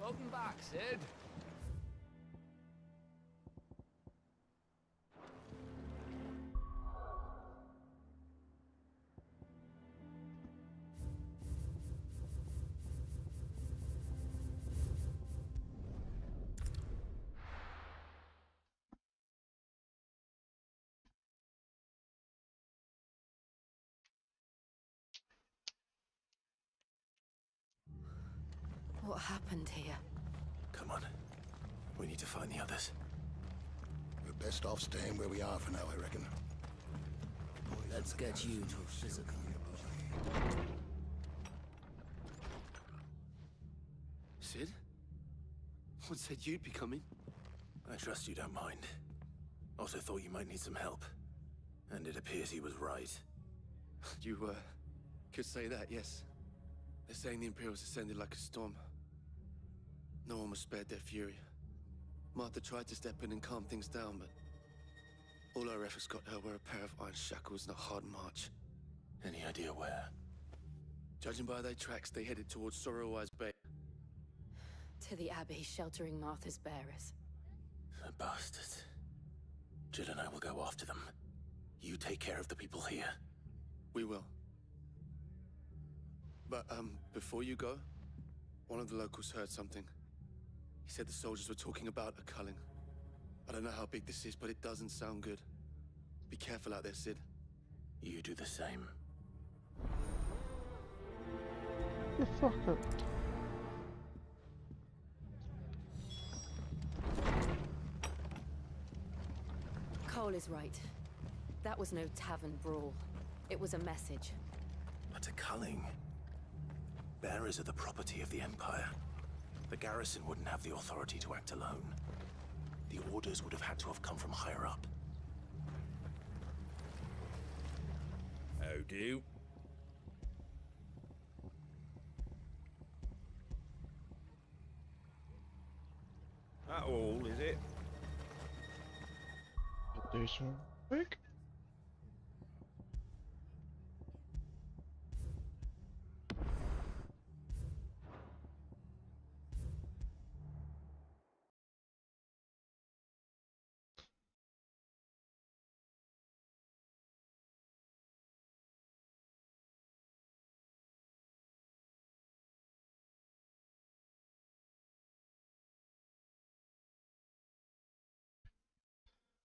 Welcome back, Sid. What happened here? Come on. We need to find the others. We're best off staying where we are for now, I reckon. Let's get you to physical. Sid? What said you'd be coming? I trust you don't mind. Also thought you might need some help. And it appears he was right. You, could say that, yes. They're saying the Imperials ascended like a storm. No one was spared their fury. Martha tried to step in and calm things down, but all our efforts got her were a pair of iron shackles and a hard march. Any idea where? Judging by their tracks, they headed towards Sorrowwise Bay. To the Abbey sheltering Martha's bearers. The bastards. Jill and I will go after them. You take care of the people here. We will. But, before you go, one of the locals heard something. He said the soldiers were talking about a culling. I don't know how big this is, but it doesn't sound good. Be careful out there, Sid. You do the same. The fuck up. Cole is right. That was no tavern brawl. It was a message. But a culling. Bearers are the property of the Empire. The garrison wouldn't have the authority to act alone. The orders would have had to have come from higher up. How do? That all, is it? Do some quick.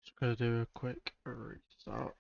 Just gonna do a quick restart.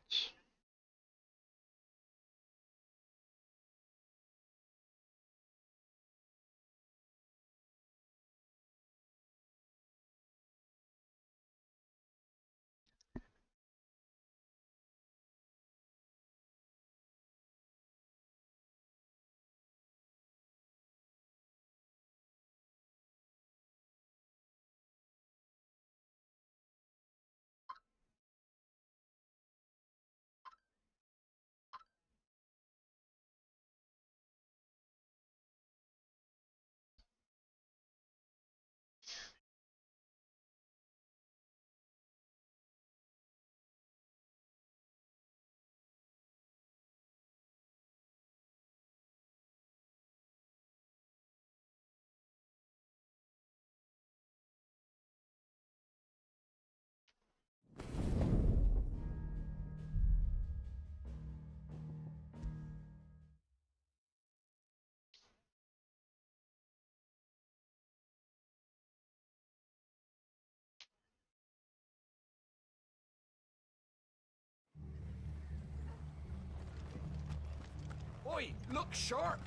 Oi, look sharp!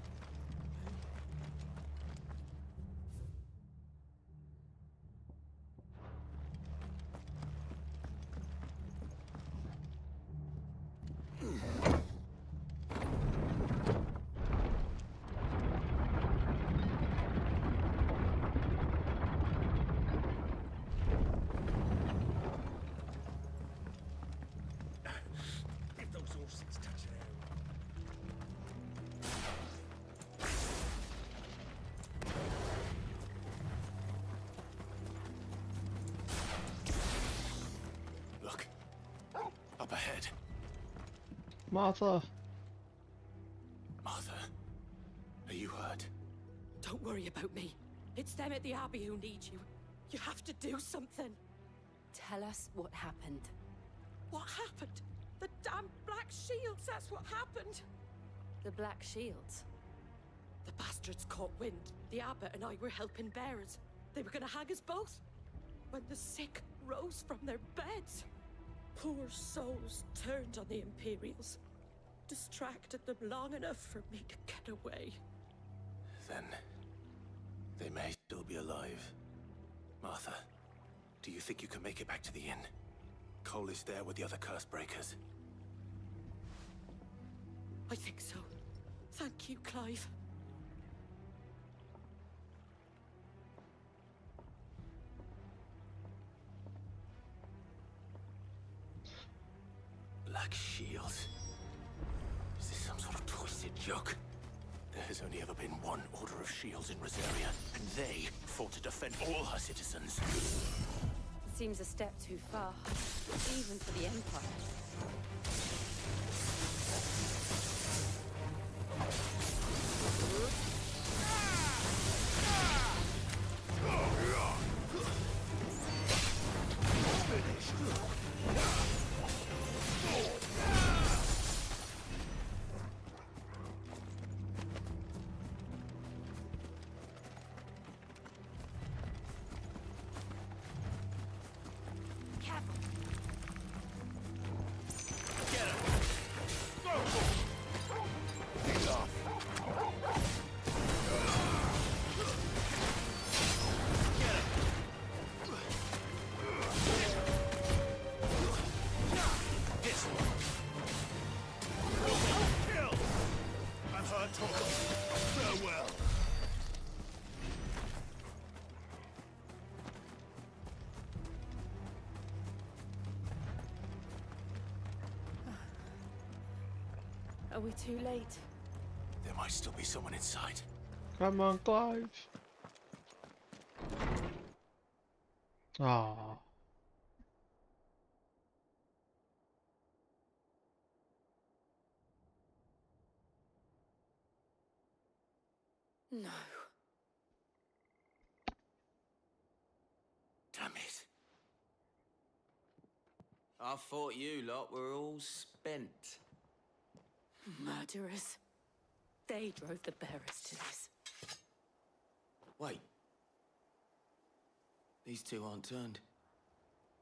If those horses touch it out. Look. Up ahead. Martha! Martha. Are you hurt? Don't worry about me. It's them at the Abbey who need you. You have to do something. Tell us what happened. What happened? The damn Black Shields, that's what happened. The Black Shields. The bastards caught wind. The abbot and I were helping bearers. They were gonna hang us both. When the sick rose from their beds. Poor souls turned on the Imperials. Distracted them long enough for me to get away. Then they may still be alive. Martha, do you think you can make it back to the inn? Cole is there with the other curse breakers. I think so. Thank you, Clive. Black Shields. Is this some sort of twisted joke? There has only ever been one Order of Shields in Rosaria, and they fought to defend all her citizens. Seems a step too far, even for the Empire. Are we too late? There might still be someone inside. Come on, Clive. Ah. No. Damn it. I thought you lot were all spent. Murderers. They drove the bearers to this. Wait. These two aren't turned.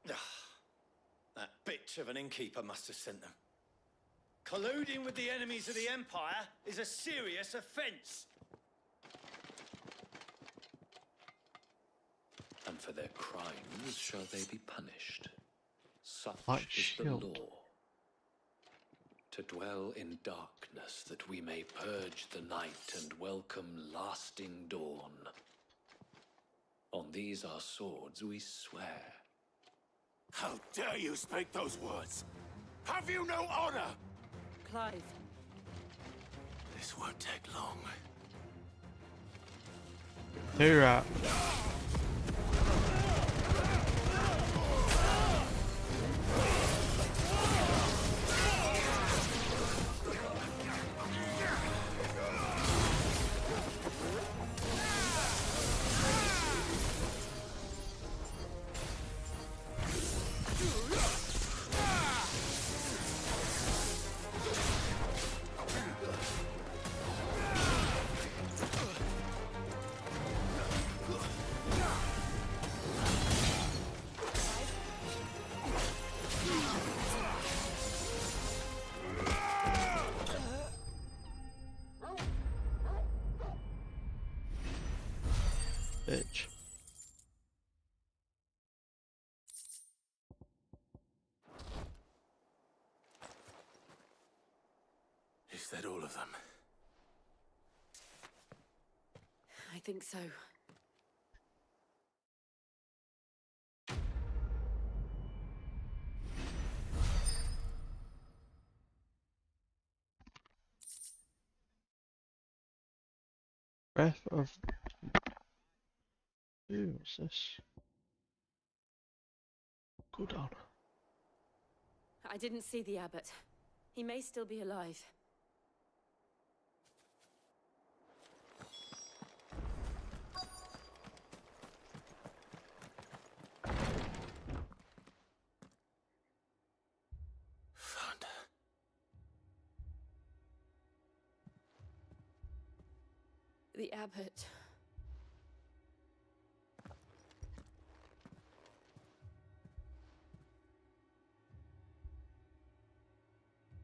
That bitch of an innkeeper must have sent them. Colluding with the enemies of the Empire is a serious offense. And for their crimes shall they be punished. Such Like is the shield. law. To dwell in darkness that we may purge the night and welcome lasting dawn. On these our swords we swear. How dare you speak those words? Have you no honor? Clive. This won't take long. Do that. Bitch. Is that all of them? I think so. Breath of... Ooh, what's this? Go down. I didn't see the abbot. He may still be alive. Abbot.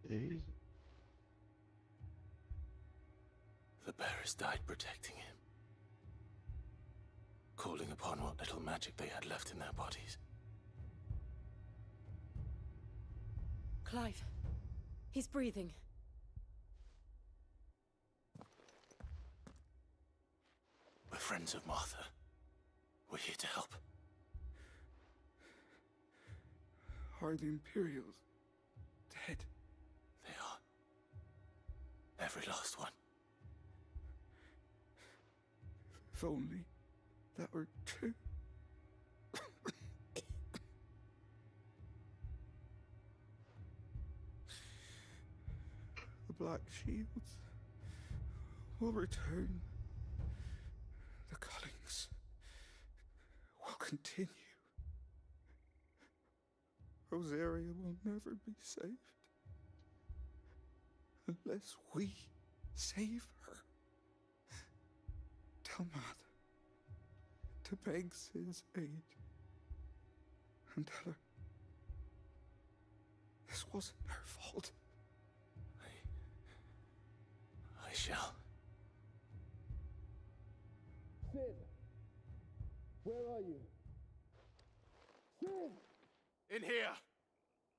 Jeez. The bearers died protecting him, calling upon what little magic they had left in their bodies. Clive. He's breathing. We're friends of Martha. We're here to help. Are the Imperials dead? They are. Every last one. If only that were true. The Black Shields will return. The Cullings will continue. Rosaria will never be saved unless we save her. Tell Mother to beg Cid's aid and tell her this wasn't her fault. I shall. Cid! Where are you? Cid! In here!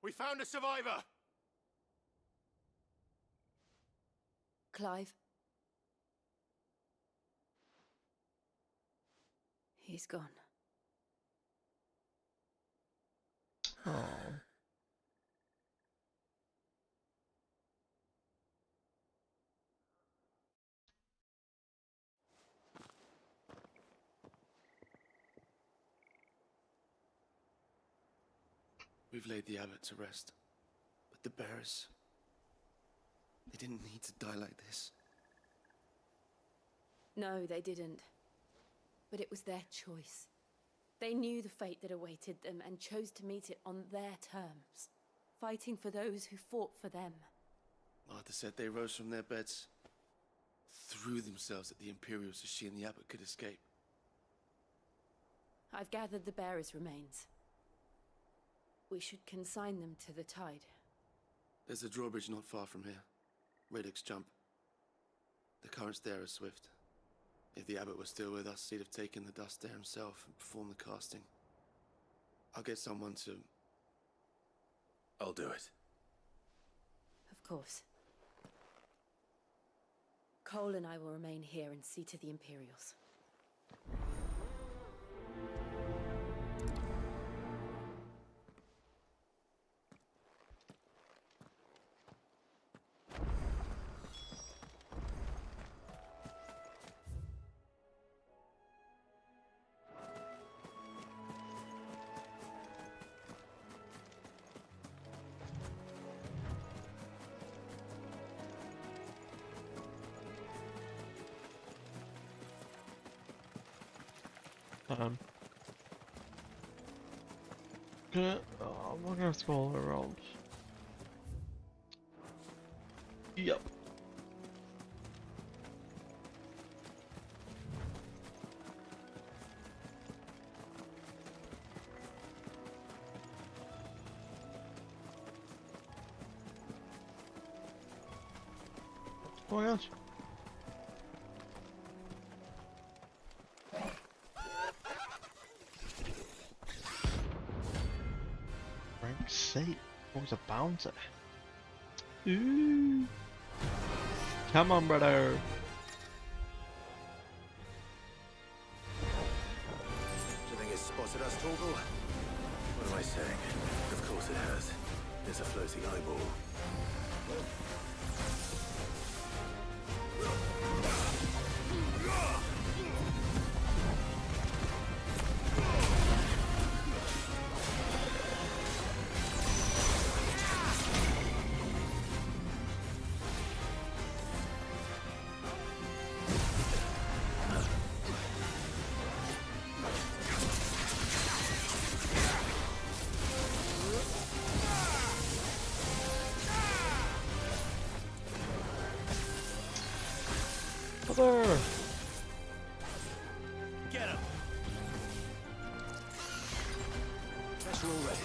We found a survivor! Clive. He's gone. Oh. We've laid the abbot to rest. But the bearers... they didn't need to die like this. No, they didn't. But it was their choice. They knew the fate that awaited them and chose to meet it on their terms, fighting for those who fought for them. Martha said they rose from their beds, threw themselves at the Imperials so she and the abbot could escape. I've gathered the bearers' remains. We should consign them to the tide. There's a drawbridge not far from here. Radix Jump. The currents there are swift. If the abbot was still with us, he'd have taken the dust there himself and performed the casting. I'll get someone to... I'll do it. Of course. Cole and I will remain here and see to the Imperials. I'm gonna have to go all around. Yep. Oh my gosh. Rank 8. What was a bounty? Ooh. Come on, brother. Do you think it's spotted us, Torgal? What am I saying? Of course it has. There's a floating eyeball. Brother. closer already.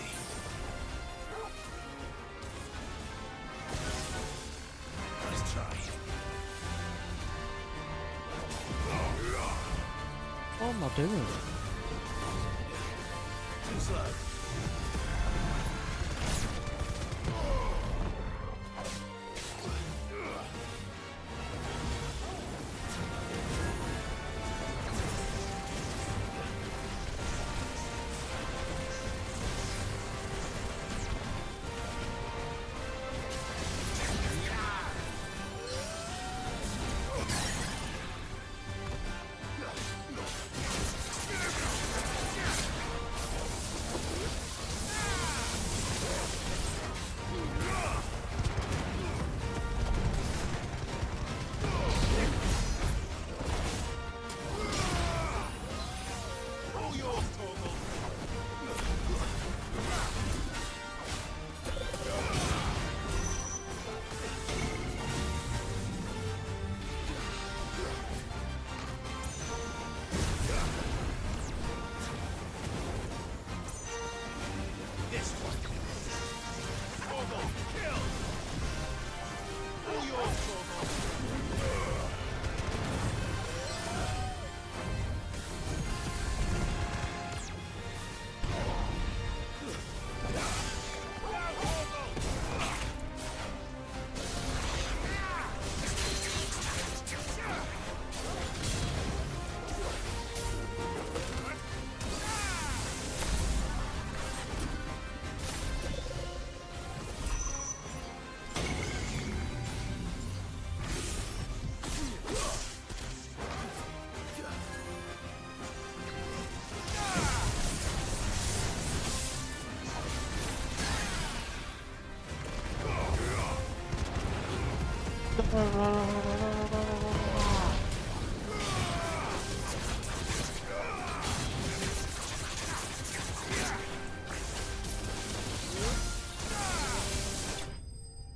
Nice try. What am I doing? Too slow.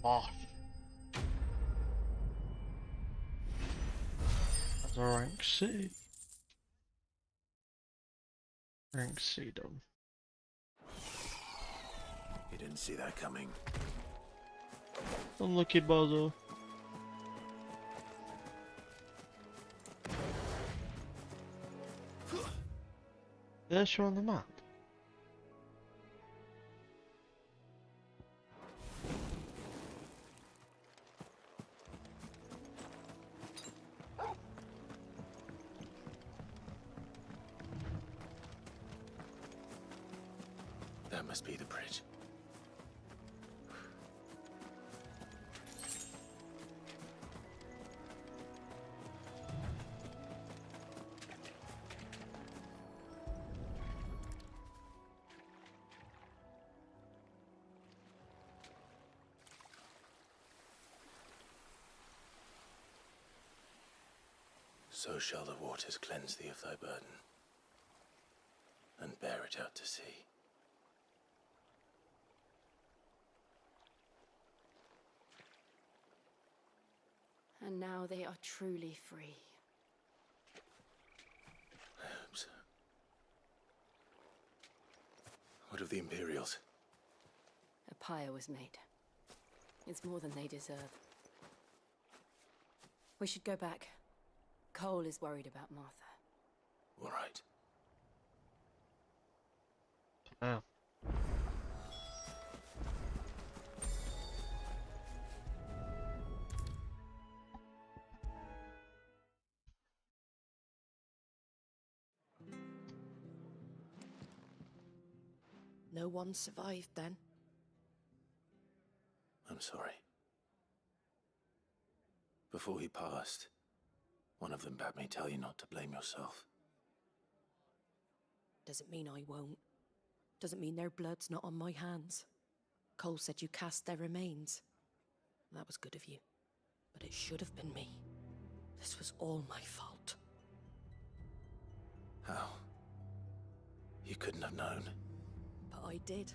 Off. That's a rank C. Rank C done. You didn't see that coming. Unlucky bozo. They're showing the map. That must be the bridge. So shall the waters cleanse thee of thy burden, and bear it out to sea. And now they are truly free. I hope so. What of the Imperials? A pyre was made. It's more than they deserve. We should go back. Cole is worried about Martha. All right. Oh. No one survived then. I'm sorry. Before he passed, one of them bade me tell you not to blame yourself. Doesn't mean I won't. Doesn't mean their blood's not on my hands. Cole said you cast their remains. That was good of you. But it should have been me. This was all my fault. How? You couldn't have known. But I did.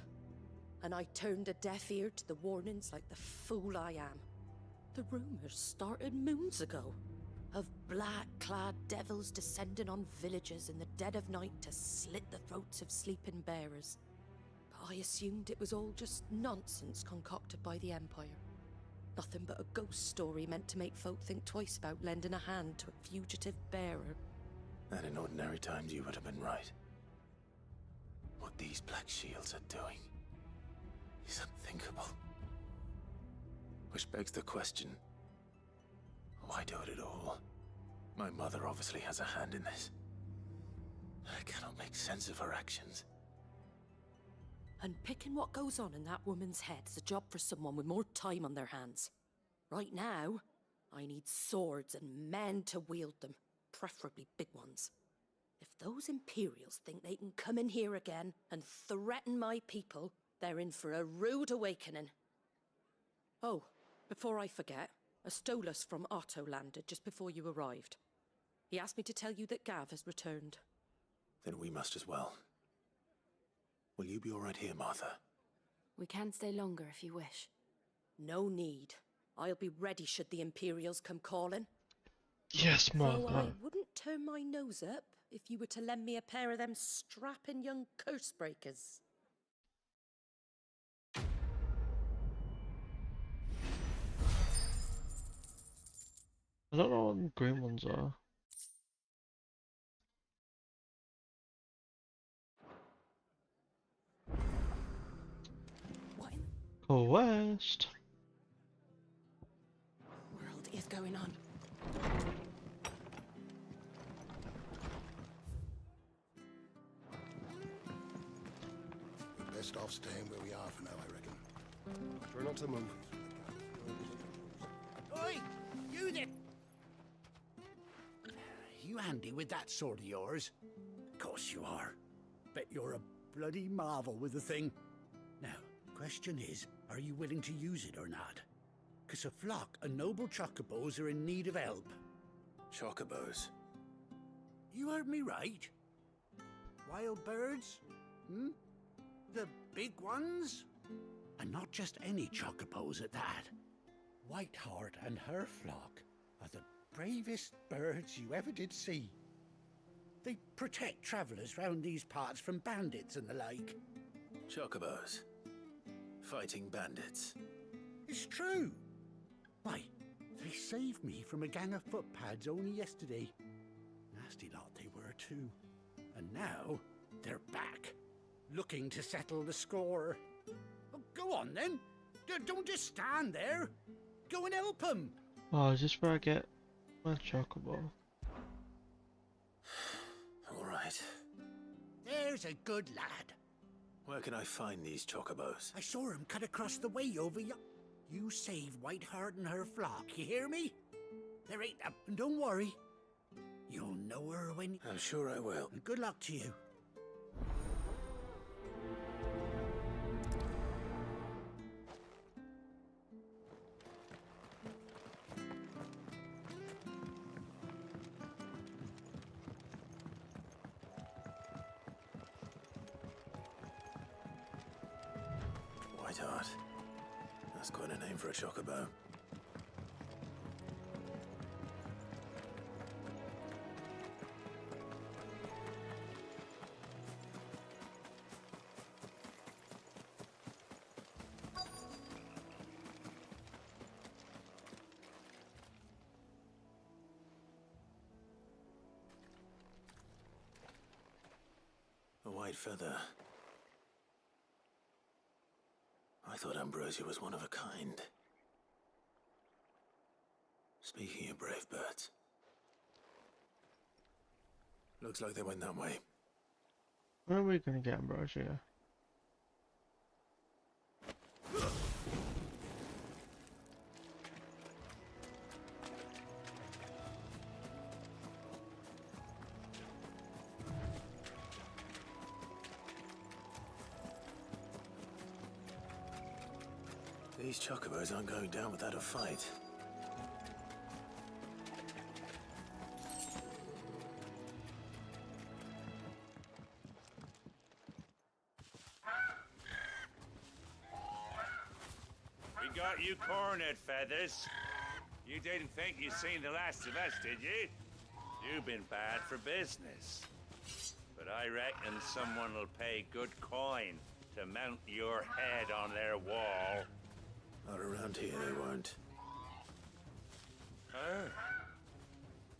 And I turned a deaf ear to the warnings like the fool I am. The rumors started moons ago. Of black-clad devils descending on villages in the dead of night to slit the throats of sleeping bearers. But I assumed it was all just nonsense concocted by the Empire. Nothing but a ghost story meant to make folk think twice about lending a hand to a fugitive bearer. And in ordinary times, you would have been right. What these Black Shields are doing is unthinkable. Which begs the question, why do it at all? My mother obviously has a hand in this. I cannot make sense of her actions. Unpicking what goes on in that woman's head is a job for someone with more time on their hands. Right now, I need swords and men to wield them, preferably big ones. If those Imperials think they can come in here again and threaten my people, they're in for a rude awakening. Oh, before I forget, a Stolas from Otto landed just before you arrived. He asked me to tell you that Gav has returned. Then we must as well. Will you be all right here, Martha? We can stay longer if you wish. No need. I'll be ready should the Imperials come calling. Yes, Though I Martha. wouldn't turn my nose up if you were to lend me a pair of them strapping young curse breakers. I don't know what the green ones are. What in Coerced. the world is going on? We're best off staying where we are for now, I reckon. Try not to move. Oi! You there! You handy with that sword of yours? Course you are. Bet you're a bloody marvel with the thing. Now, question is, are you willing to use it or not? 'Cause a flock of noble chocobos are in need of help. Chocobos. You heard me right. Wild birds? Hmm? The big ones? And not just any chocobos at that. Whiteheart and her flock are the bravest birds you ever did see. They protect travellers round these parts from bandits and the like. Chocobos. Fighting bandits. It's true. Why, they saved me from a gang of footpads only yesterday. Nasty lot they were too. And now they're back, looking to settle the score. Oh, go on then. Don't just stand there. Go and help them. Oh, is this where I get my chocobo? All right. There's a good lad. Where can I find these chocobos? I saw him cut across the way over You save Whiteheart and her flock, you hear me? There ain't a... And don't worry. You'll know her when... I'm sure I will. And good luck to you. Whiteheart. That's quite a name for a chocobo. A white feather. I thought Ambrosia was one of a kind. Speaking of brave birds. Looks like they went that way. Where are we gonna get Ambrosia? These chocobos aren't going down without a fight. We got you cornered, Feathers. You didn't think you'd seen the last of us, did you? You've been bad for business. But I reckon someone will pay good coin to mount your head on their wall. Not around here, they weren't. Oh.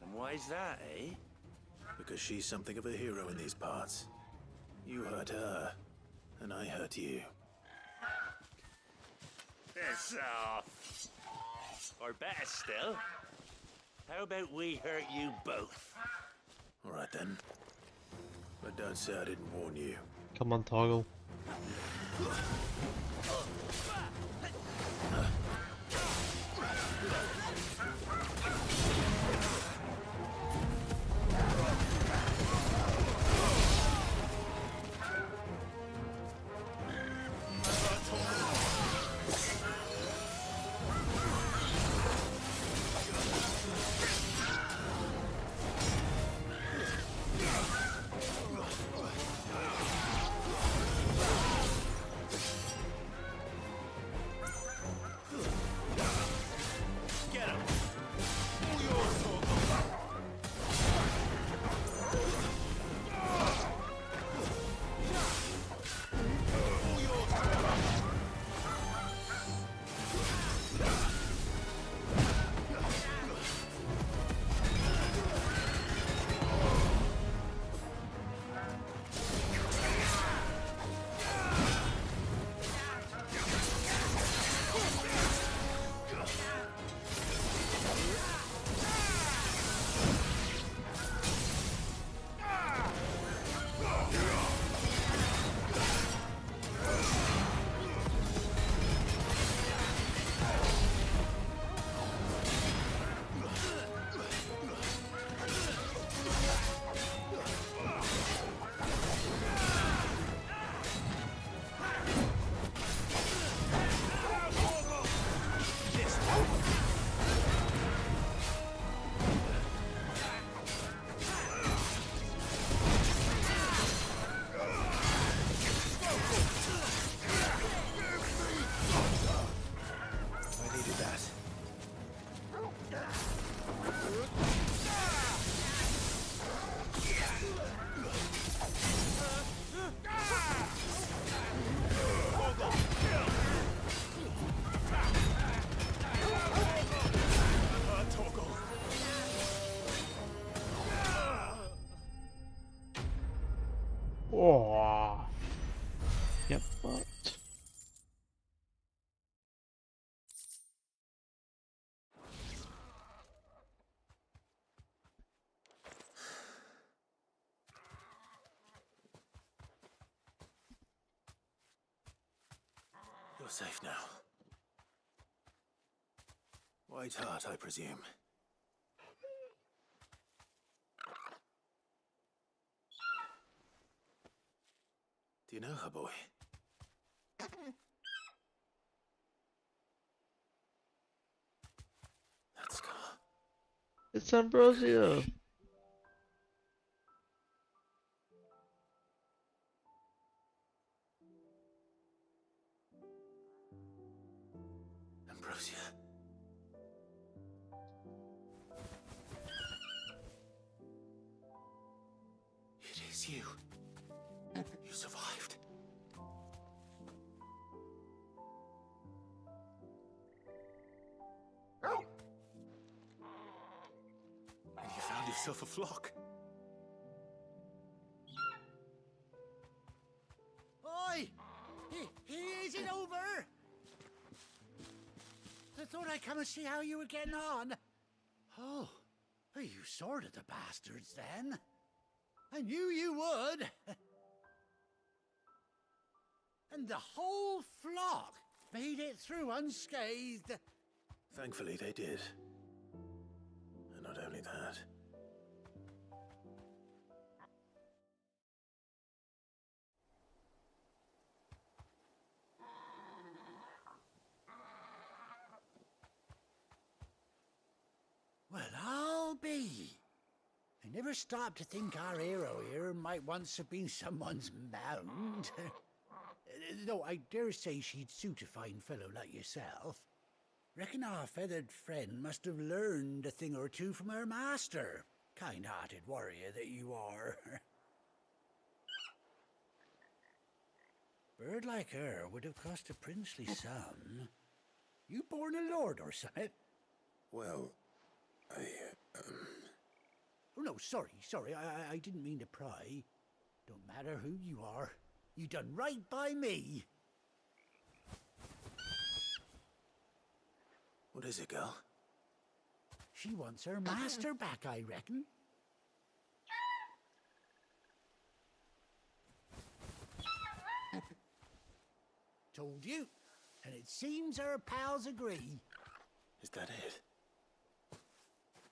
And why's that, eh? Because she's something of a hero in these parts. You hurt her, and I hurt you. Piss off. Or better still, how about we hurt you both? All right then. But don't say I didn't warn you. Come on, Toggle. Oh. Yep, but You're safe now. White Heart, I presume. Do you know her, boy? That scar. it's Ambrosia. Ambrosia. It is you. You survived. And you found yourself a flock. Oi! Is it over? I thought I'd come and see how you were getting on. Oh, you sorted the bastards then. I knew you would. And the whole flock made it through unscathed. Thankfully, they did. And not only that. Well, I'll be. I never stopped to think our hero here might once have been someone's mount. Though I dare say she'd suit a fine fellow like yourself. Reckon our feathered friend must have learned a thing or two from her master. Kind-hearted warrior that you are. bird like her would have cost a princely sum. You born a lord or something? Well, Oh, no, sorry. I didn't mean to pry. Don't matter who you are. You done right by me. What is it, girl? She wants her master back, I reckon. Told you. And it seems her pals agree. Is that it?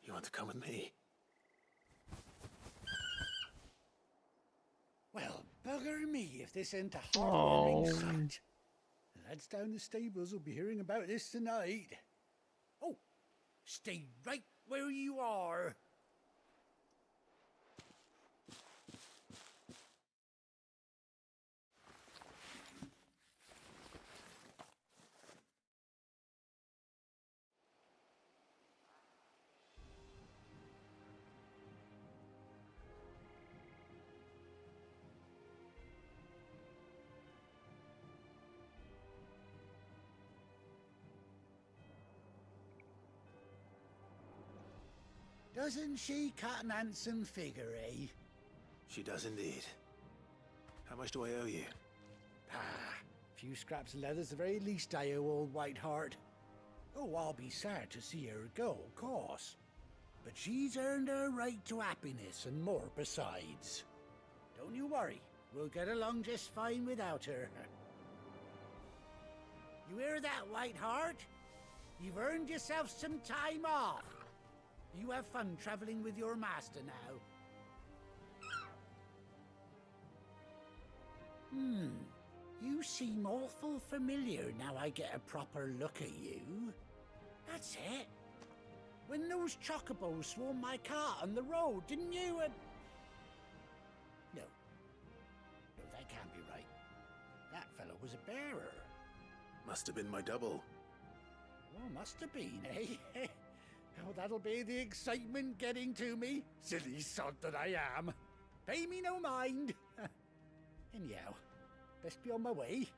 You want to come with me? Well, bugger me if this ain't a heartwarming sight. The lads down the stables will be hearing about this tonight. Oh, stay right where you are. Doesn't she cut an handsome figure, eh? She does indeed. How much do I owe you? A few scraps of leather's the very least I owe old Whiteheart. Oh, I'll be sad to see her go, of course. But she's earned her right to happiness and more besides. Don't you worry, we'll get along just fine without her. You hear that, Whiteheart? You've earned yourself some time off. You have fun traveling with your master now. You seem awful familiar now I get a proper look at you. That's it. When those chocobos swarmed my cart on the road, didn't you? No, that can't be right. That fellow was a bearer. Must have been my double. Oh, must have been, eh? Oh, that'll be the excitement getting to me. Silly sod that I am. Pay me no mind. Anyhow, best be on my way.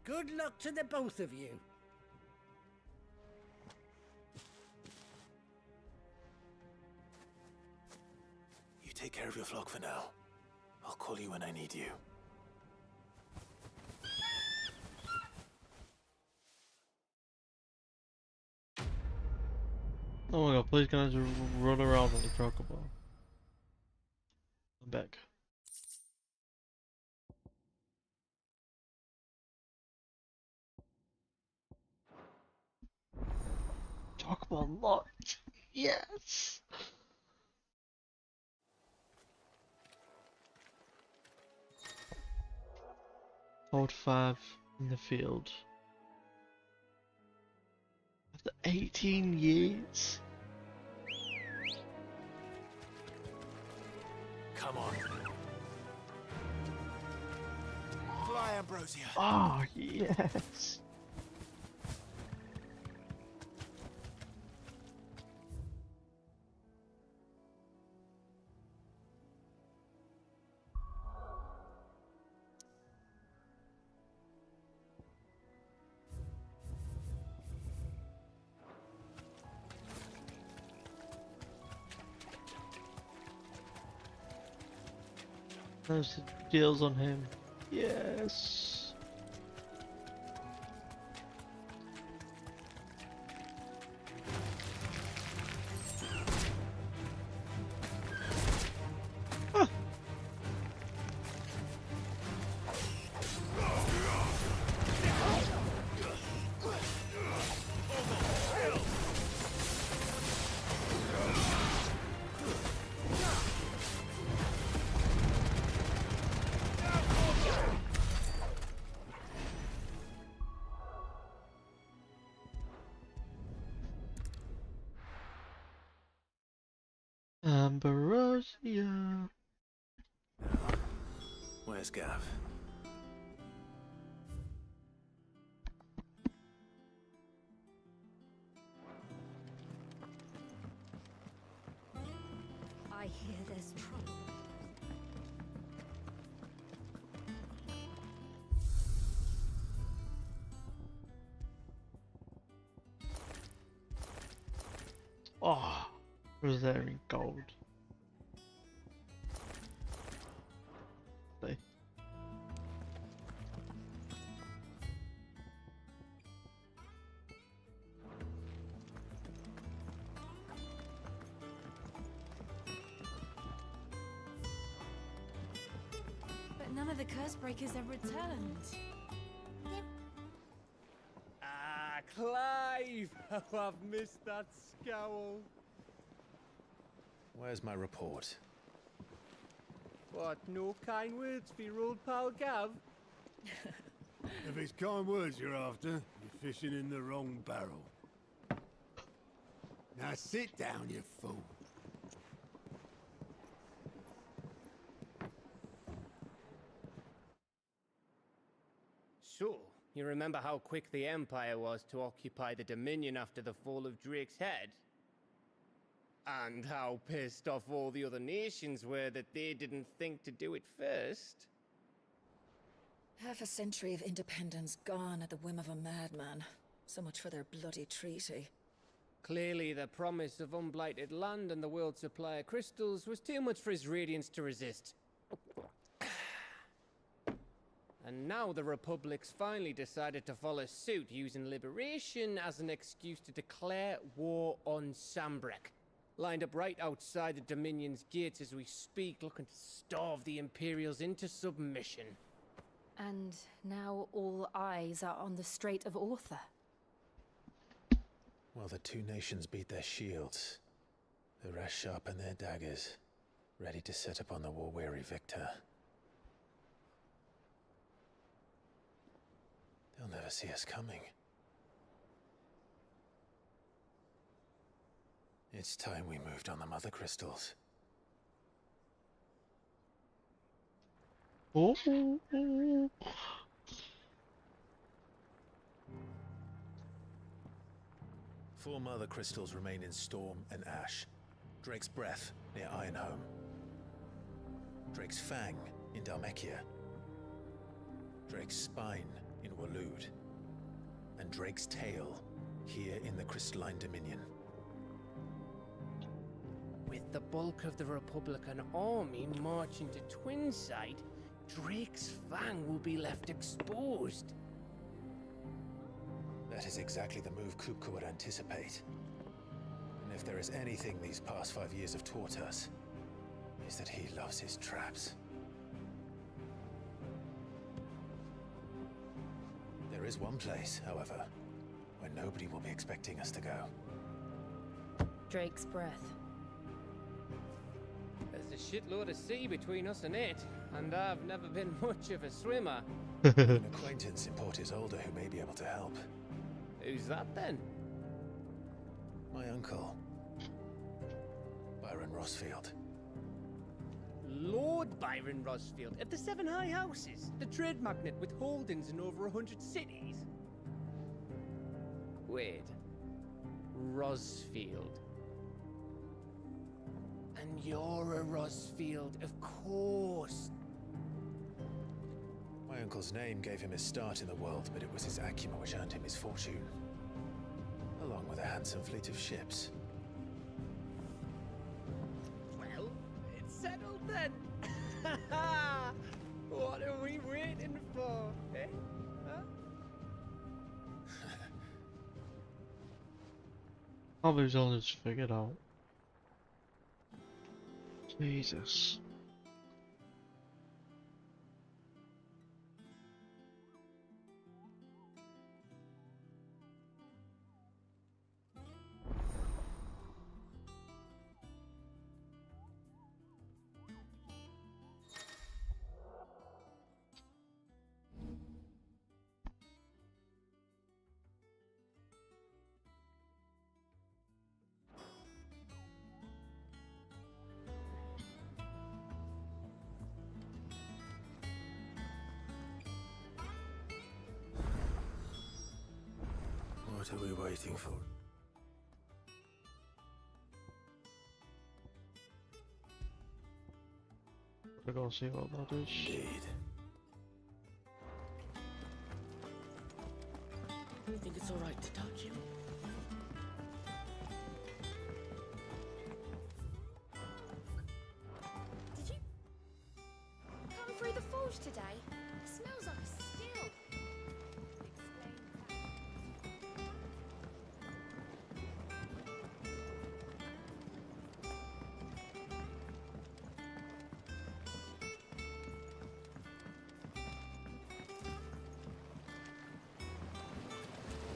Good luck to the both of you. You take care of your flock for now. I'll call you when I need you. Oh my god, please can I just run around on the chocobo? I'm back. Chocobo locked! Yes! Hold 5 in the field. After 18 years? Come on. Fly, Ambrosia. Oh, yes! There's the deals on him. Yes. Ah. Ambrosia. Where's Gav? I hear there's trouble. Oh, was there in gold? See? But none of the curse breakers have returned. Ah, Clive! Oh, I've missed that scowl. Where's my report? What, no kind words for your old pal Gav? If it's kind words you're after, you're fishing in the wrong barrel. Now sit down, you fool. So, you remember how quick the Empire was to occupy the Dominion after the fall of Drake's head? And how pissed off all the other nations were that they didn't think to do it first? Half a century of independence gone at the whim of a madman. So much for their bloody treaty. Clearly, the promise of unblighted land and the world's supply of crystals was too much for his radiance to resist. And now the Republic's finally decided to follow suit, using liberation as an excuse to declare war on Sambrek. Lined up right outside the Dominion's gates as we speak, looking to starve the Imperials into submission. And now all eyes are on the Strait of Author. Well, the two nations beat their shields. The rest sharpen their daggers, ready to set upon the war-weary victor. They'll never see us coming. It's time we moved on the Mother Crystals. Oh. 4 Mother Crystals remain in Storm and Ash. Drake's Breath near Ironhome. Drake's Fang in Dhalmekia. Drake's Spine in Waloed. And Drake's Tail here in the Crystalline Dominion. With the bulk of the Republican army marching to Twinside, Drake's Fang will be left exposed. That is exactly the move Kupka would anticipate. And if there is anything these past 5 years have taught us, is that he loves his traps. There is one place, however, where nobody will be expecting us to go. Drake's Breath. There's a shitload of sea between us and it, and I've never been much of a swimmer. An acquaintance in Port Isolde who may be able to help. Who's that then? My uncle, Byron Rosfield. Lord Byron Rosfield of the Seven High Houses, the trade magnate with holdings in over 100 cities. Wait, Rosfield. And you're a Rosfield, of course. My uncle's name gave him his start in the world, but it was his acumen which earned him his fortune. Along with a handsome fleet of ships. Well, it's settled then. What are we waiting for, eh? Huh? Probably was all just figured out. Jesus. What are we waiting for? We're gonna see what that is. Indeed. You think it's all right to touch him? huge today. It smells like a still.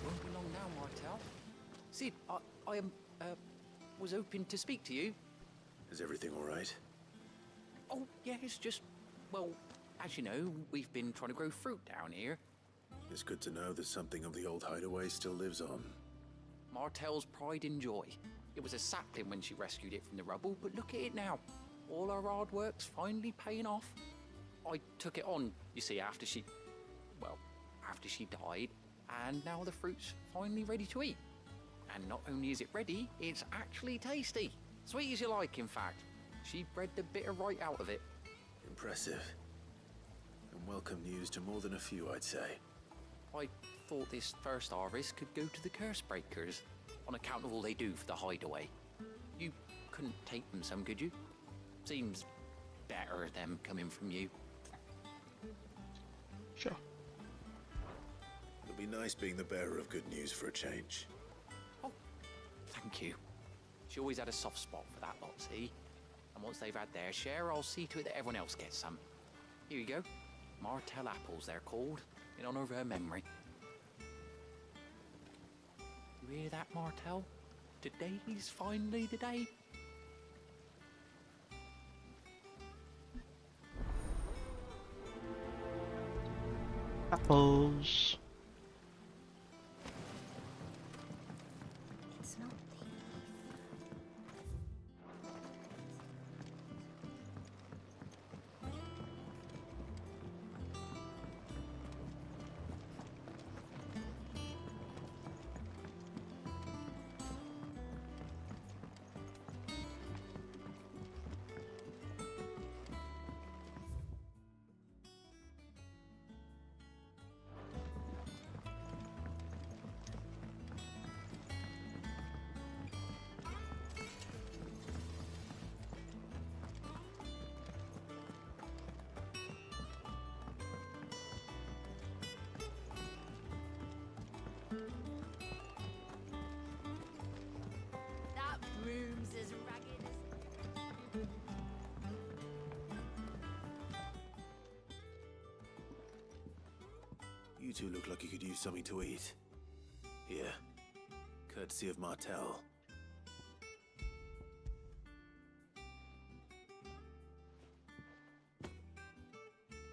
Won't be long now, Martel. Sid, I was hoping to speak to you. Is everything all right? Oh, yeah, it's just, well, as you know, we've been trying to grow fruit down here. It's good to know that something of the old hideaway still lives on. Martel's pride and joy. It was a sapling when she rescued it from the rubble, but look at it now. All our hard work's finally paying off. I took it on, you see, after she died, and now the fruit's finally ready to eat. And not only is it ready, it's actually tasty. Sweet as you like, in fact. She bred the bitter right out of it. Impressive. And welcome news to more than a few, I'd say. I thought this first harvest could go to the curse breakers, on account of all they do for the hideaway. You couldn't take them some, could you? Seems better them coming from you. Sure. It'll be nice being the bearer of good news for a change. Oh, thank you. She always had a soft spot for that lot, see? And once they've had their share, I'll see to it that everyone else gets some. Here you go. Martel apples, they're called, in honor of her memory. You hear that, Martel? Today's finally the day. Apples. It's not That broom's as ragged as... You two look like you could use something to eat. Here. Courtesy of Martel.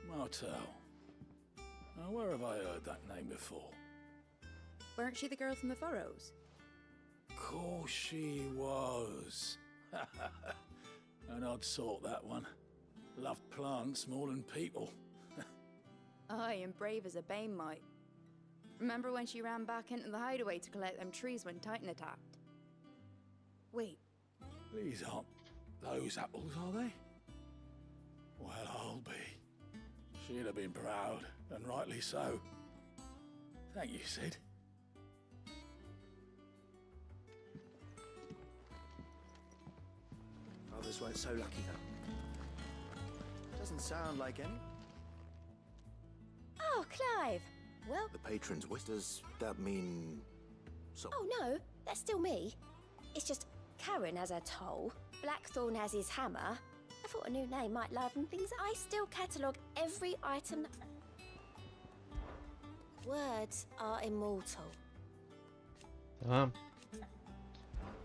Martel. Now, where have I heard that name before? Weren't she the girl from the Furrows? Course she was. An odd sort, that one. Loved plants more than people. Aye, and brave as a bane might. Remember when she ran back into the hideaway to collect them trees when Titan attacked? Wait. These aren't those apples, are they? Well, I'll be. She'd have been proud, and rightly so. Thank you, Sid. Others weren't so lucky, though. Doesn't sound like any. Oh, Clive! Well... The patron's wish. Does that mean... Oh, no. That's still me. It's just Karen has her toll, Blackthorn has his hammer. I thought a new name might liven things. I still catalogue every item... Words are immortal.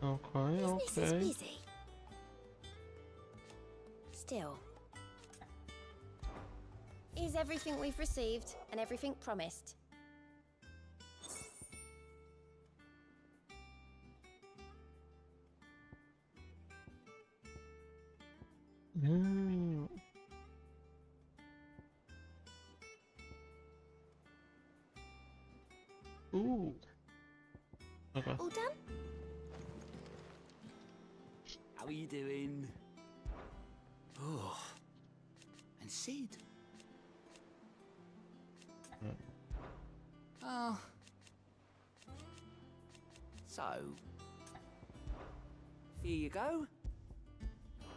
Okay, Business is okay. busy. Still. Here's everything we've received and everything promised. Mm. Ooh. Okay. All done? How are you doing? Oh. And Sid? Oh. So. Here you go.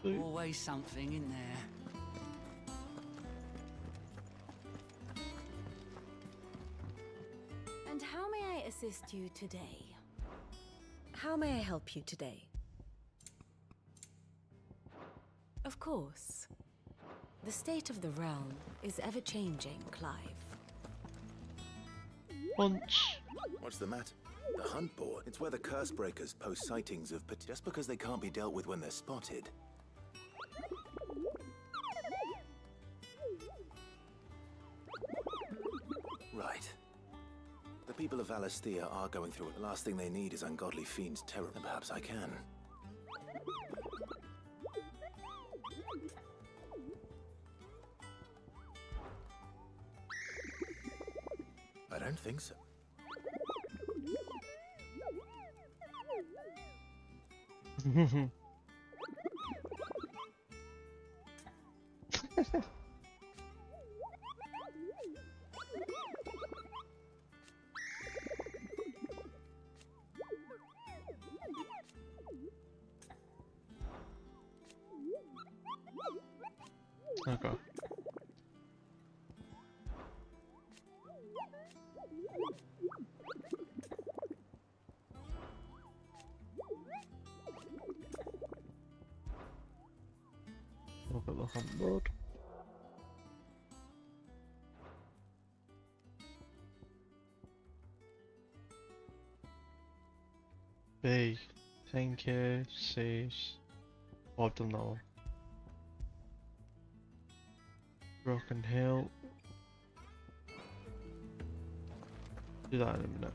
Always something in there. And how may I assist you today? How may I help you today? Of course. The state of the realm is ever-changing, Clive. What's the matter? The hunt board. It's where the curse breakers post sightings of just because they can't be dealt with when they're spotted. Right. The people of Valisthea are going through it. The last thing they need is ungodly fiends' terror. And perhaps I can. I don't think so. Okay. Look at the hunt board. B. Thank you. C's. Oh, I've done that one. Broken Hill. Do that in a minute.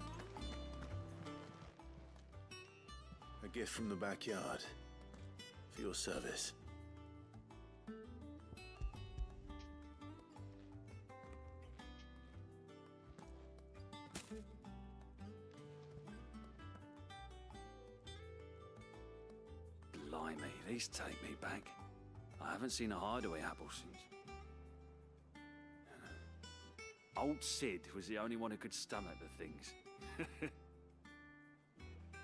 A gift from the backyard. For your service. Blimey, these take me back. I haven't seen a hideaway apple since. Old Sid was the only one who could stomach the things.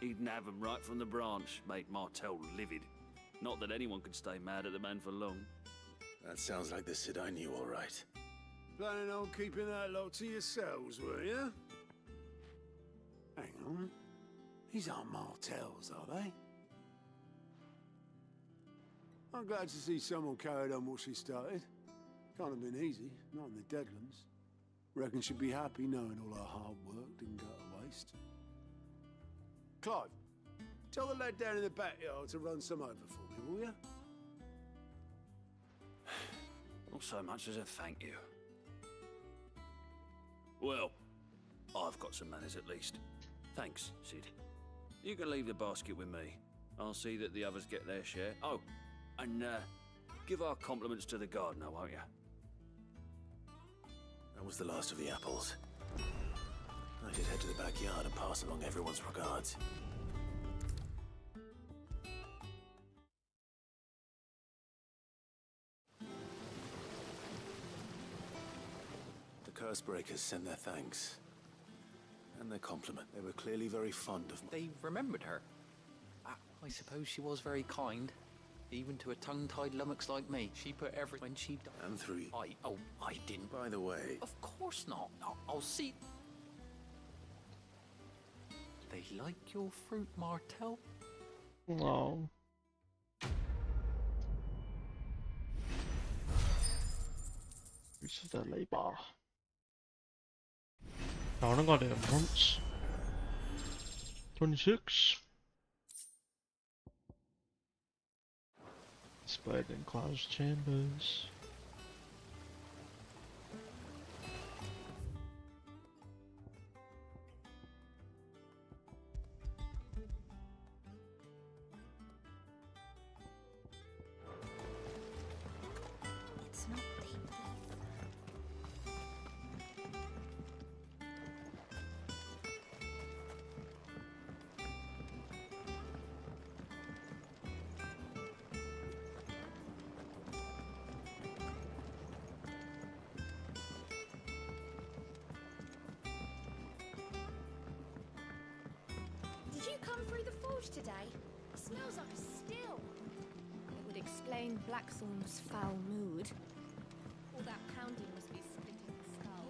He'd nab 'em right from the branch, make Martell livid. Not that anyone could stay mad at the man for long. That sounds like the Sid I knew, all right. Planning on keeping that lot to yourselves, were you? Hang on. These aren't Martells, are they? I'm glad to see someone carried on what she started. Can't have been easy, not in the Deadlands. Reckon she'd be happy knowing all her hard work didn't go to waste. Clive, tell the lad down in the backyard to run some over for me, will you? Not so much as a thank you. Well, I've got some manners at least. Thanks, Sid. You can leave the basket with me. I'll see that the others get their share. Oh, and give our compliments to the gardener, won't you? That was the last of the apples. I should head to the backyard and pass along everyone's regards. The curse breakers send their thanks. And their compliment. They were clearly very fond of me. They remembered her. I suppose she was very kind. Even to a tongue-tied lummox like me. She put everything when she died. And through you. I didn't. By the way... Of course not. I'll see... They like your fruit, Martell? No. This is the labor. I only got it once. 26. Displayed in Cloud's chambers. It's not deep. Did you come through the forge today? It smells like a still. It would explain Blackthorn's foul mood. All that pounding must be splitting the skull.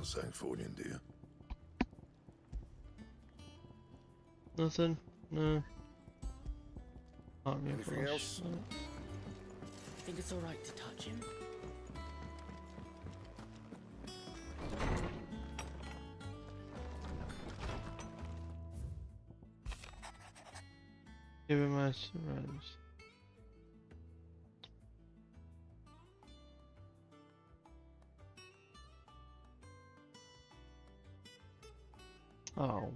or Sancthornian, do you? Nothing? No. Anything else? I think it's alright to touch him. Give him a rose. Oh.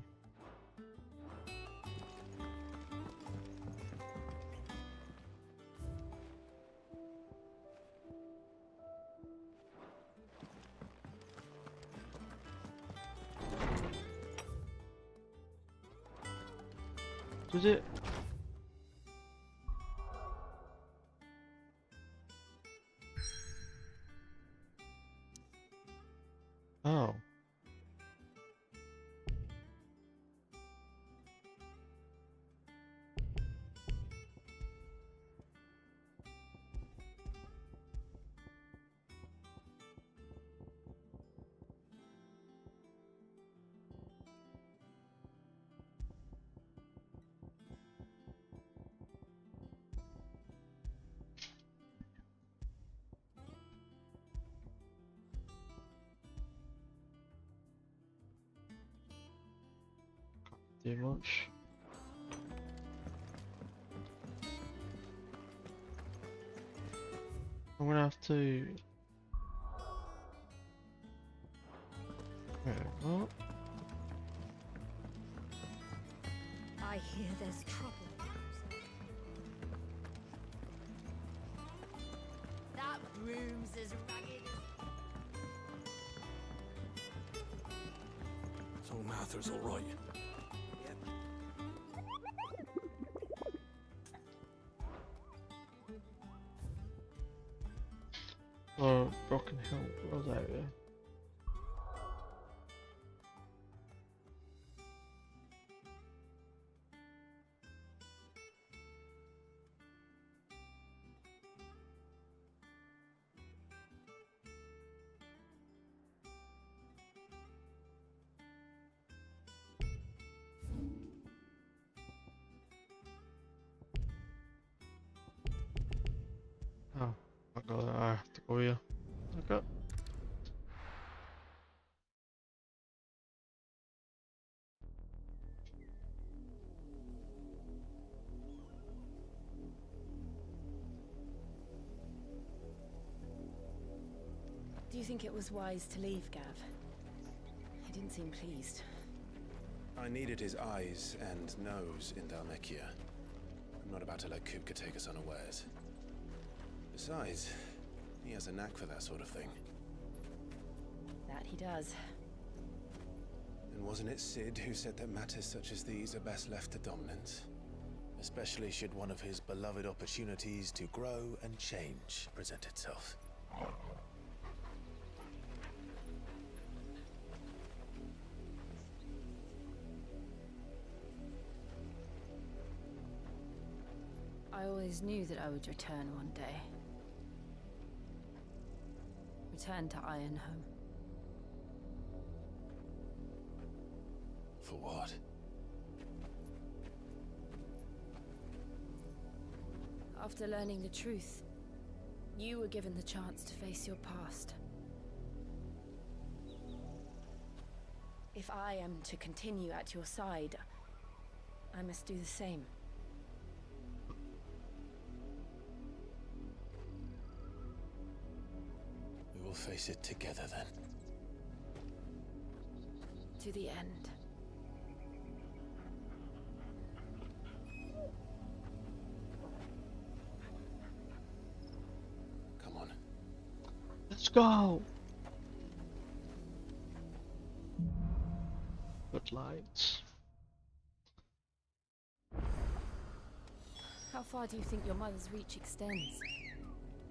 Does it? Oh. Do much. I'm gonna have to. Wait, what? I hear there's trouble. That room's as ragged as... So Mather's all right. Oh, Broken Hill, what was that there? Oh, I have to go here. Okay. Do you think it was wise to leave, Gav? He didn't seem pleased. I needed his eyes and nose in Dhalmekia. I'm not about to let Kupka take us unawares. Besides, he has a knack for that sort of thing. That he does. And wasn't it Sid who said that matters such as these are best left to dominance? Especially should one of his beloved opportunities to grow and change present itself. I always knew that I would return one day. Return to Ironhome. For what? After learning the truth, you were given the chance to face your past. If I am to continue at your side, I must do the same. We will face it together then. To the end. Come on. Let's go! Good lights. How far do you think your mother's reach extends?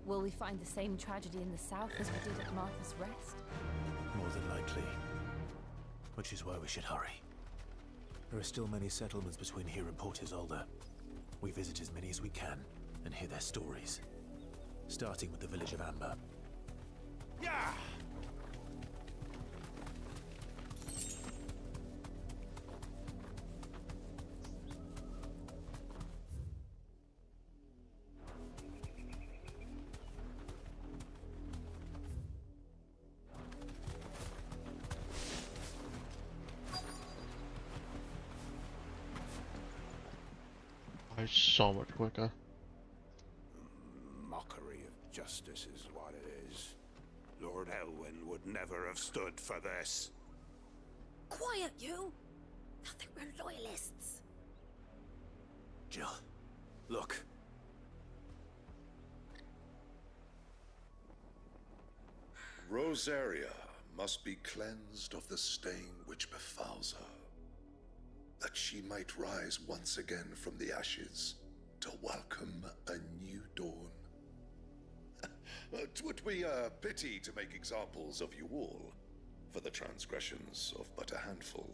Will we find the same tragedy in the south as we did at Martha's Rest? More than likely. Which is why we should hurry. There are still many settlements between here and Port Isolde. We visit as many as we can and hear their stories. Starting with the village of Amber. Yeah! go so much quicker. Mockery of justice is what it is. Lord Elwyn would never have stood for this. Quiet, you! Thought they were loyalists. Jill, look. Rosaria must be cleansed of the stain which befouls her, that she might rise once again from the ashes to welcome a new dawn. 'Twould be a pity to make examples of you all, for the transgressions of but a handful.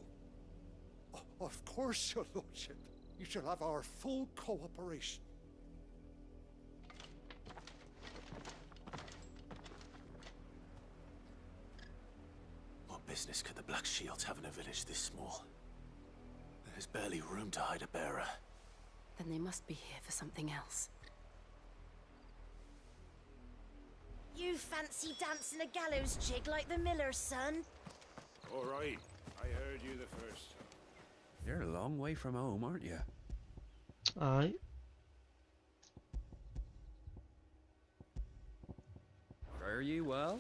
Of course, your lordship. You shall have our full cooperation. What business could the Black Shields have in a village this small? There's barely room to hide a bearer. Then they must be here for something else. You fancy dancing a gallows jig like the miller's son? All right, I heard you the first time. You're a long way from home, aren't you? Aye. Fare you well?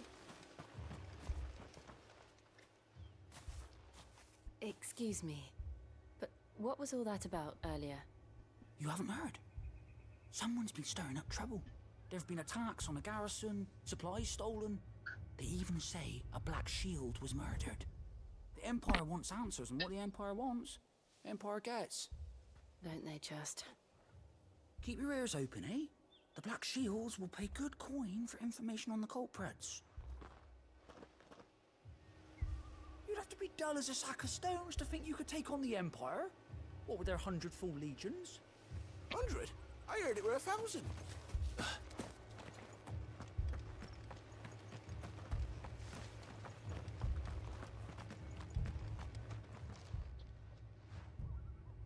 Excuse me, but what was all that about earlier? You haven't heard? Someone's been stirring up trouble. There've been attacks on the garrison, supplies stolen. They even say a Black Shield was murdered. The Empire wants answers, and what the Empire wants, Empire gets. Don't they just? Keep your ears open, eh? The Black Shields will pay good coin for information on the culprits. You'd have to be dull as a sack of stones to think you could take on the Empire. What with their 100 full legions? 100? I heard it were 1,000.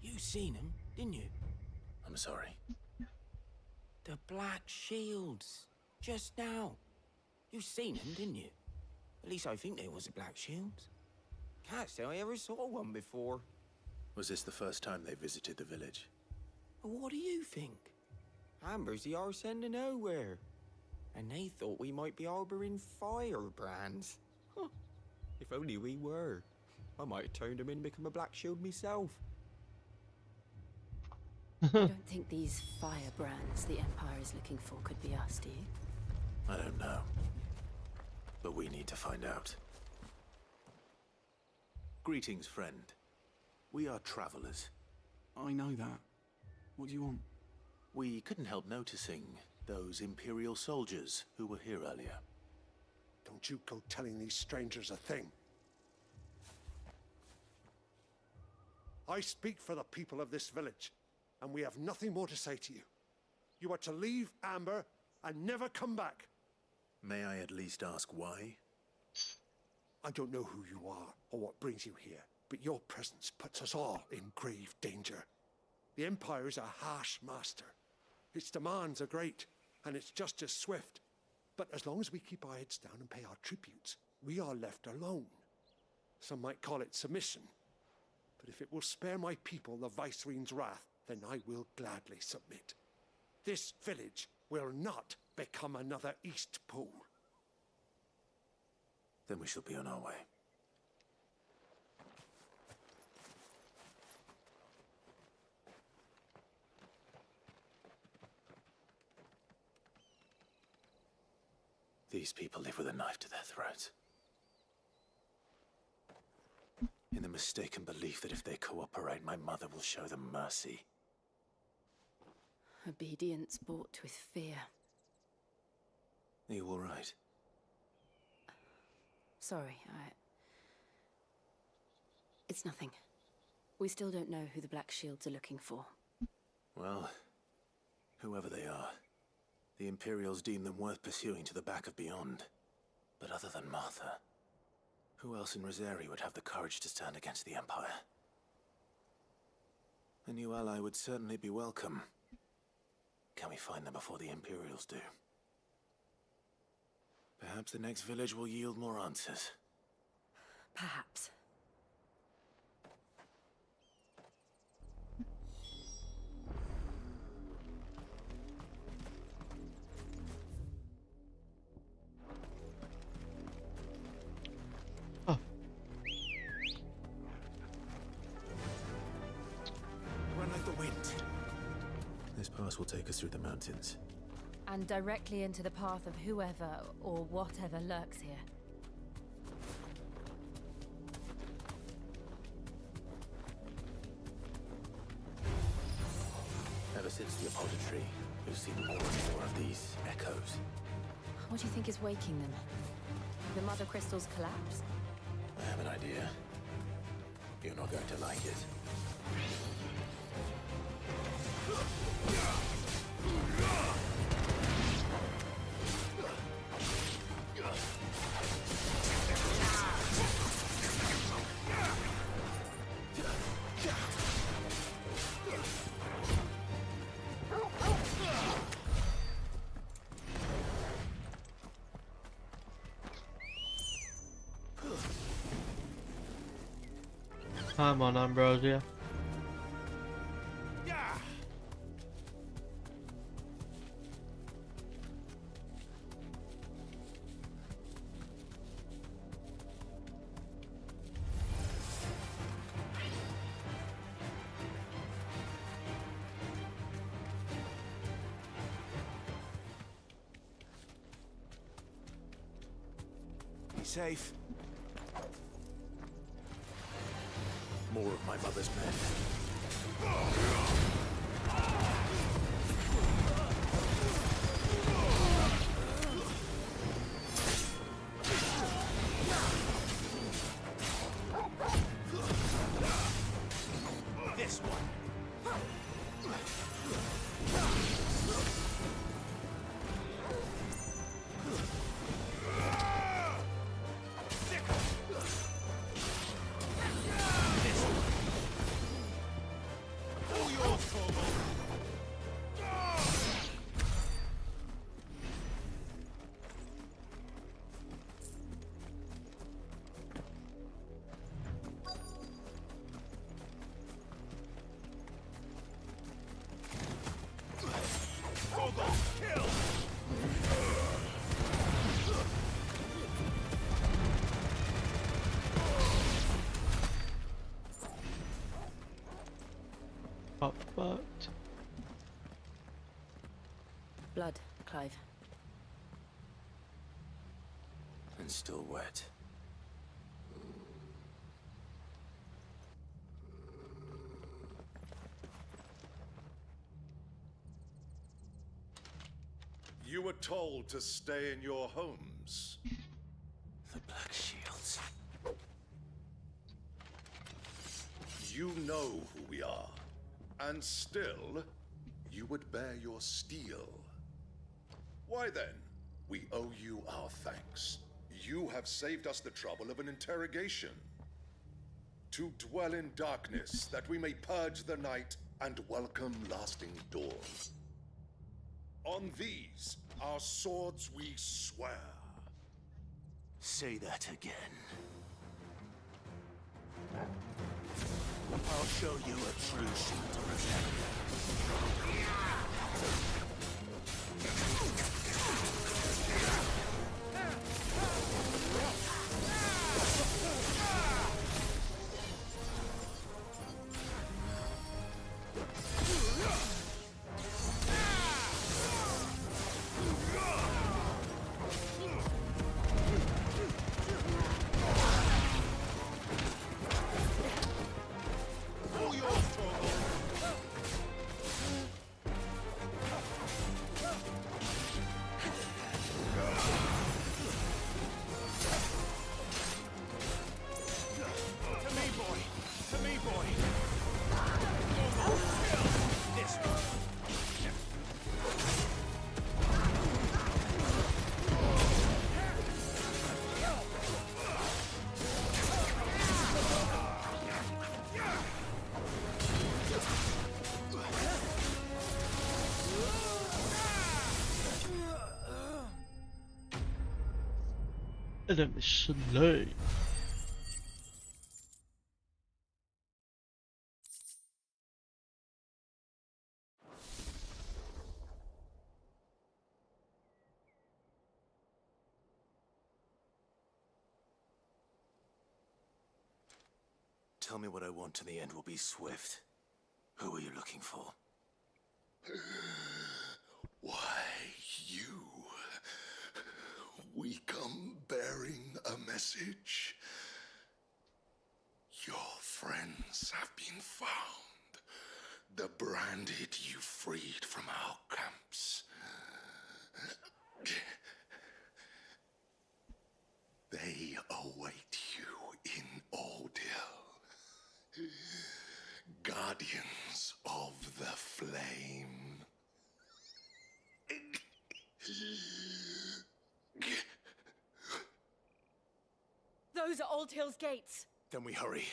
You seen him, didn't you? I'm sorry. The Black Shields. Just now. You seen them, didn't you? At least I think they was the Black Shields. Can't say I ever saw one before. Was this the first time they visited the village? What do you think? Amber's the arse end of nowhere. And they thought we might be harboring firebrands. Huh. If only we were. I might have turned them in and become a Black Shield myself. I don't think these firebrands the Empire is looking for could be us, do you? I don't know. But we need to find out. Greetings, friend. We are travelers. I know that. What do you want? We couldn't help noticing those Imperial soldiers who were here earlier. Don't you go telling these strangers a thing. I speak for the people of this village, and we have nothing more to say to you. You are to leave Amber and never come back. May I at least ask why? I don't know who you are or what brings you here, but your presence puts us all in grave danger. The Empire is a harsh master. Its demands are great, and its justice swift. But as long as we keep our heads down and pay our tributes, we are left alone. Some might call it submission. But if it will spare my people the Viceroy's wrath, then I will gladly submit. This village will not become another Eastpool. Then we shall be on our way. These people live with a knife to their throats. In the mistaken belief that if they cooperate, my mother will show them mercy. Obedience bought with fear. Are you all right? Sorry, It's nothing. We still don't know who the Black Shields are looking for. Well, whoever they are, the Imperials deem them worth pursuing to the back of beyond. But other than Martha, who else in Rosaria would have the courage to stand against the Empire? A new ally would certainly be welcome. Can we find them before the Imperials do? Perhaps the next village will yield more answers. Perhaps. us will take us through the mountains. And directly into the path of whoever or whatever lurks here. Ever since the apothecary, we've seen more and more of these echoes. What do you think is waking them? The mother crystal's collapse? I have an idea. You're not going to like it. Come on, Ambrosia. Be safe. More of my mother's men. This one. Fucked. Blood, Clive. And still wet. You were told to stay in your homes. The Black Shields. You know who we are. And still, you would bear your steel. Why then? We owe you our thanks. You have saved us the trouble of an interrogation. To dwell in darkness, that we may purge the night and welcome lasting dawn. On these, our swords we swear. Say that again. I'll show you a true shield of Let me slay. Tell me what I want and the end will be swift. Who are you looking for? Why, you. We come bearing a message. Your friends have been found. The branded you freed from our camps. They await you in Aldil. Guardians of the Flame. Those are Old Hill's gates. Then we hurry.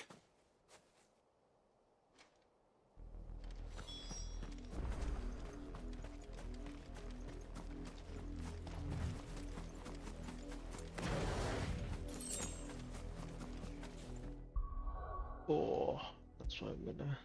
Oh, that's what I'm gonna